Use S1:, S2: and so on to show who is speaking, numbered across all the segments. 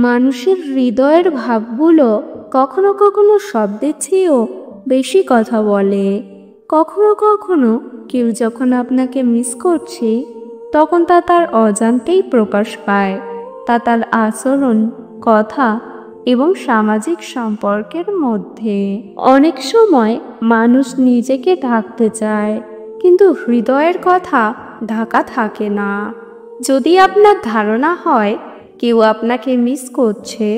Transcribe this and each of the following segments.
S1: মানুষের হৃদয়ের ভাবগুলো কখনো কখনো শব্দের চেয়েও বেশি কথা বলে। কখনো কখনো কেউ যখন আপনাকে মিস করছে, তখন তা তার অজান্তেই প্রকাশ পায়। তা তার আচরণ, কথা এবং সামাজিক সম্পর্কের মধ্যে। অনেক সময় মানুষ নিজেকে ঢাকতে চায়, কিন্তু হৃদয়ের কথা ঢাকা থাকে না। যদি আপনার ধারণা হয় কেউ আপনাকে মিস করছে,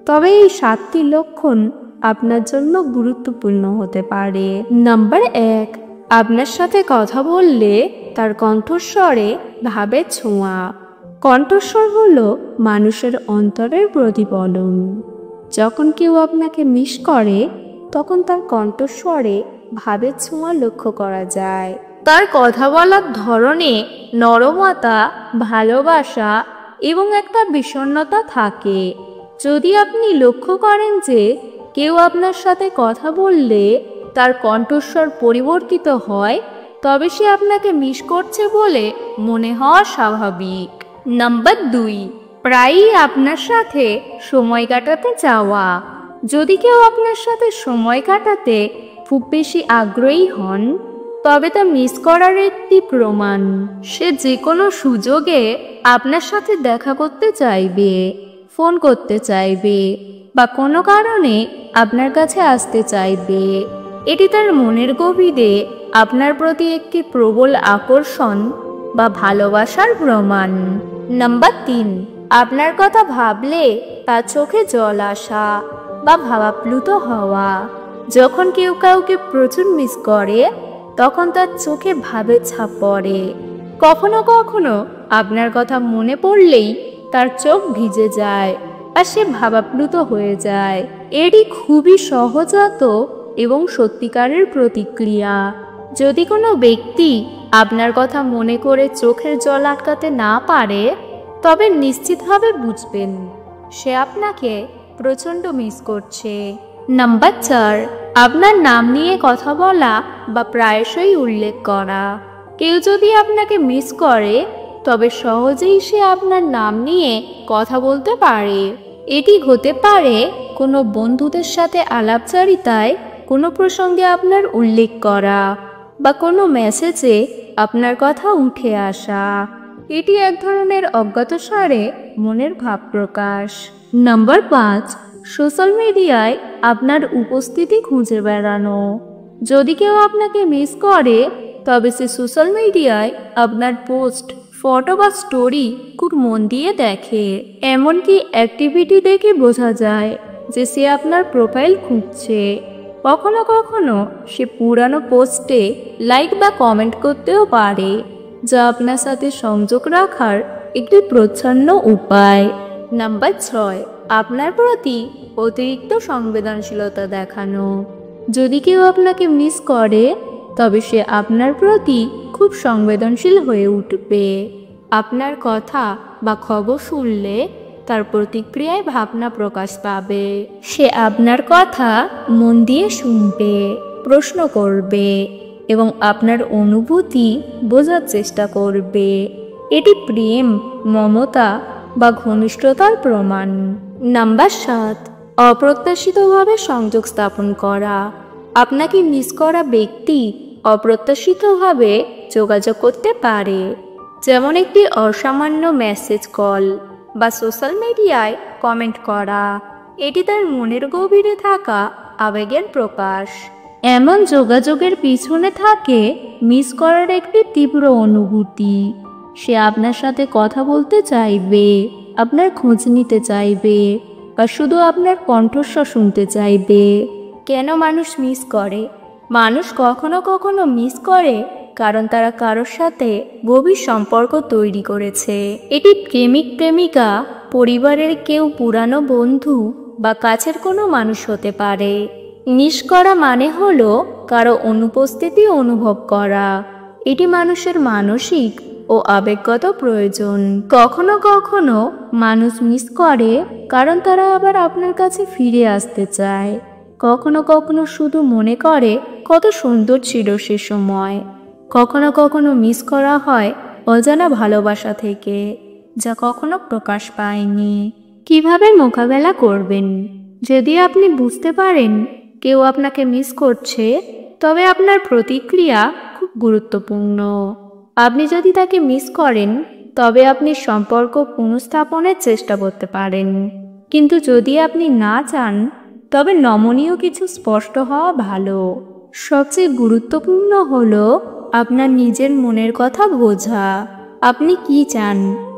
S1: তবে এই 7টি লক্ষণ আপনার জন্য গুরুত্বপূর্ণ হতে পারে। নাম্বার 1, আপনার সাথে কথা বললে তার কণ্ঠস্বরে ভাবের ছোঁয়া। কণ্ঠস্বর হলো মানুষের অন্তরের প্রতিফলন। যখন কেউ আপনাকে মিস করে, তখন তার কণ্ঠস্বরে ভাবের ছোঁয়া লক্ষ্য করা যায়। তার কথা বলার ধরনে নরমতা, ভালোবাসা এবং একটা বিষণ্ণতা থাকে। যদি আপনি লক্ষ্য করেন যে কেউ আপনার সাথে কথা বললে তার কণ্ঠস্বর পরিবর্তিত হয়, তবে সে আপনাকে মিস করছে বলে মনে হওয়া স্বাভাবিক। নাম্বার 2, প্রায়ই আপনার সাথে সময় কাটাতে চাওয়া। যদি কেউ আপনার সাথে সময় কাটাতে খুব বেশি আগ্রহী হন, তবে তা মিস করার একটি প্রমাণ। সে যে কোনো সুযোগে আপনার সাথে দেখা করতে চাইবে, ফোন করতে চাইবে বা কোনো কারণে আপনার কাছে আসতে চাইবে। এটি তার মনের গভীরে আপনার প্রতি একটি প্রবল আকর্ষণ বা ভালোবাসার প্রমাণ। নাম্বার 3, আপনার কথা ভাবলে তার চোখে জল আসা বা ভাবাপ্লুত হওয়া। যখন কেউ কাউকে প্রচুর মিস করে, তখন তার চোখে ভাবের ছাপ পড়ে। কখনো কখনো আপনার কথা মনে পড়লেই তার চোখ ভিজে যায় আর সে ভাবাপ্লুত হয়ে যায়। এটি খুবই সহজাত এবং সত্যিকারের প্রতিক্রিয়া। যদি কোনো ব্যক্তি আপনার কথা মনে করে চোখের জল আটকাতে না পারে, তবে নিশ্চিতভাবে বুঝবেন সে আপনাকে প্রচণ্ড মিস করছে। নাম্বার 4, আপনার নাম নিয়ে কথা বলা বা প্রায়শই উল্লেখ করা। কেউ যদি আপনাকে মিস করে, তবে সহজেই সে আপনার নাম নিয়ে কথা বলতে পারে। এটি হতে পারে কোনো বন্ধুদের সাথে আলাপচারিতায় কোনো প্রসঙ্গে আপনার উল্লেখ করা বা কোনো মেসেজে আপনার কথা উঠে আসা। এটি এক ধরনের অজ্ঞাতসারে মনের ভাব প্রকাশ। নাম্বার 5, সোশ্যাল মিডিয়ায় আপনার উপস্থিতি খুঁজে বেড়ানো। যদি কেউ আপনাকে মিস করে, তবে সে সোশ্যাল মিডিয়ায় আপনার পোস্ট, ফটো বা স্টোরি খুব মন দিয়ে দেখে। এমনকি অ্যাক্টিভিটি দেখে বোঝা যায় যে সে আপনার প্রোফাইল খুঁজছে। কখনো কখনো সে পুরানো পোস্টে লাইক বা কমেন্ট করতেও পারে, যা আপনার সাথে সংযোগ রাখার একটি প্রচ্ছন্ন উপায়। নাম্বার 6, আপনার প্রতি অতিরিক্ত সংবেদনশীলতা দেখানো। যদি কেউ আপনাকে মিস করে, তবে সে আপনার প্রতি খুব সংবেদনশীল হয়ে উঠবে। আপনার কথা বা খবর শুনলে তার প্রতিক্রিয়ায় ভাবনা প্রকাশ পাবে। সে আপনার কথা মন দিয়ে শুনবে, প্রশ্ন করবে এবং আপনার অনুভূতি বোঝার চেষ্টা করবে। এটি প্রেম, মমতা বা ঘনিষ্ঠতার প্রমাণ। নাম্বার 7, অপ্রত্যাশিতভাবে সংযোগ স্থাপন করা। আপনাকে মিস করা ব্যক্তি অপ্রত্যাশিতভাবে যোগাযোগ করতে পারে, যেমন একটি অসামান্য মেসেজ, কল বা সোশ্যাল মিডিয়ায় কমেন্ট করা। এটি তার মনের গভীরে থাকা আবেগের প্রকাশ। এমন যোগাযোগের পিছনে থাকে মিস করার একটি তীব্র অনুভূতি। সে আপনার সাথে কথা বলতে চাইবে, আপনার খোঁজ নিতে চাইবে বা শুধু আপনার কণ্ঠস্বর শুনতে চাইবে। কেন মানুষ মিস করে? মানুষ কখনো কখনো মিস করে কারণ তারা কারোর সাথে গভীর সম্পর্ক তৈরি করেছে। এটি প্রেমিক, প্রেমিকা, পরিবারের কেউ, পুরানো বন্ধু বা কাছের কোনো মানুষ হতে পারে। মিস করা মানে হলো কারো অনুপস্থিতি অনুভব করা। এটি মানুষের মানসিক ও আবেগগত প্রয়োজন। কখনো কখনো মানুষ মিস করে কারণ তারা আবার আপনার কাছে ফিরে আসতে চায়। কখনো কখনো শুধু মনে করে কত সুন্দর ছিল সে সময়। কখনো কখনো মিস করা হয় অজানা ভালোবাসা থেকে, যা কখনো প্রকাশ পায়নি। কিভাবে মোকাবেলা করবেন? যদি আপনি বুঝতে পারেন কেউ আপনাকে মিস করছে, তবে আপনার প্রতিক্রিয়া খুব গুরুত্বপূর্ণ। আপনি যদি তাকে মিস করেন, তবে আপনি সম্পর্ক পুনঃস্থাপনের চেষ্টা করতে পারেন। কিন্তু যদি আপনি না চান, তবে নমনীয় কিছু স্পষ্ট হওয়া ভালো। সবচেয়ে গুরুত্বপূর্ণ হলো আপনার নিজের মনের কথা বোঝা। আপনি কি চান,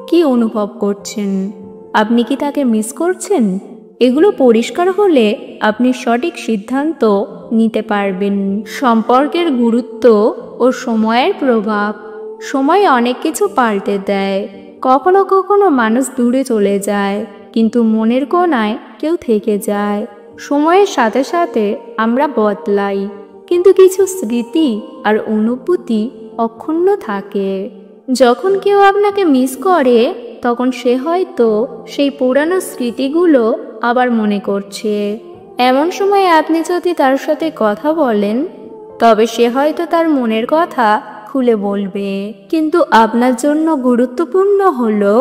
S1: কি অনুভব করছেন, আপনি কি তাকে মিস করছেন? এগুলো পরিষ্কার হলে আপনি সঠিক সিদ্ধান্ত নিতে পারবেন। সম্পর্কের গুরুত্ব ও সময়ের প্রভাব। সময় অনেক কিছু পাল্টে দেয়। কখনো কখনো মানুষ দূরে চলে যায়, কিন্তু মনের কোণায় কেউ থেকে যায়। সময়ের সাথে সাথে আমরা বদলাই, কিন্তু কিছু স্মৃতি আর অনুভূতি অক্ষুণ্ণ থাকে। যখন কেউ আপনাকে মিস করে, তখন সে হয়তো সেই পুরানো স্মৃতিগুলো আবার মনে করছে। এমন সময় আপনি যদি তার সাথে কথা বলেন, তবে সে হয়তো তার মনের কথা খুলে বলবে। কিন্তু আপনার জন্য গুরুত্বপূর্ণ হলো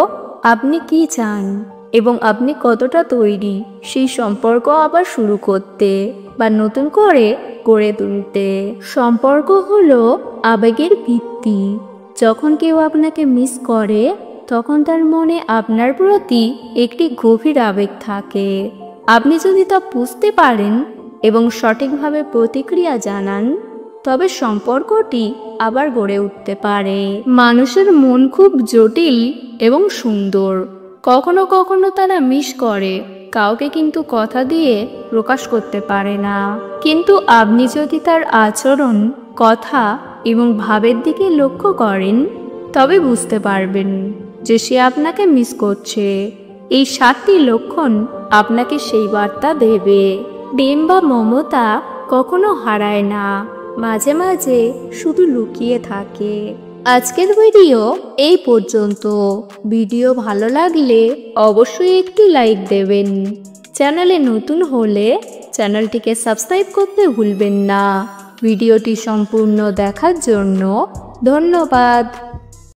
S1: আপনি কি চান এবং আপনি কতটা তৈরি সেই সম্পর্ক আবার শুরু করতে বা নতুন করে গড়ে তুলতে। সম্পর্ক হলো আবেগের ভিত্তি। যখন কেউ আপনাকে মিস করে, তখন তার মনে আপনার প্রতি একটি গভীর আবেগ থাকে। আপনি যদি তা বুঝতে পারেন এবং সঠিকভাবে প্রতিক্রিয়া জানান, তবে সম্পর্কটি আবার গড়ে উঠতে পারে। মানুষের মন খুব জটিল এবং সুন্দর। কখনো কখনো তারা মিস করে কাউকে, কিন্তু কথা দিয়ে প্রকাশ করতে পারে না। কিন্তু আপনি যদি তার আচরণ, কথা এবং ভাবের দিকে লক্ষ্য করেন, তবে বুঝতে পারবেন যে সে আপনাকে মিস করছে। এই 7টি লক্ষণ আপনাকে সেই বার্তা দেবে। প্রেম বা মমতা কখনো হারায় না, মাঝে মাঝে শুধু লুকিয়ে থাকে। আজকের ভিডিও এই পর্যন্ত। ভিডিও ভালো লাগলে অবশ্যই একটি লাইক দেবেন। চ্যানেলে নতুন হলে চ্যানেলটিকে সাবস্ক্রাইব করতে ভুলবেন না। ভিডিওটি সম্পূর্ণ দেখার জন্য ধন্যবাদ।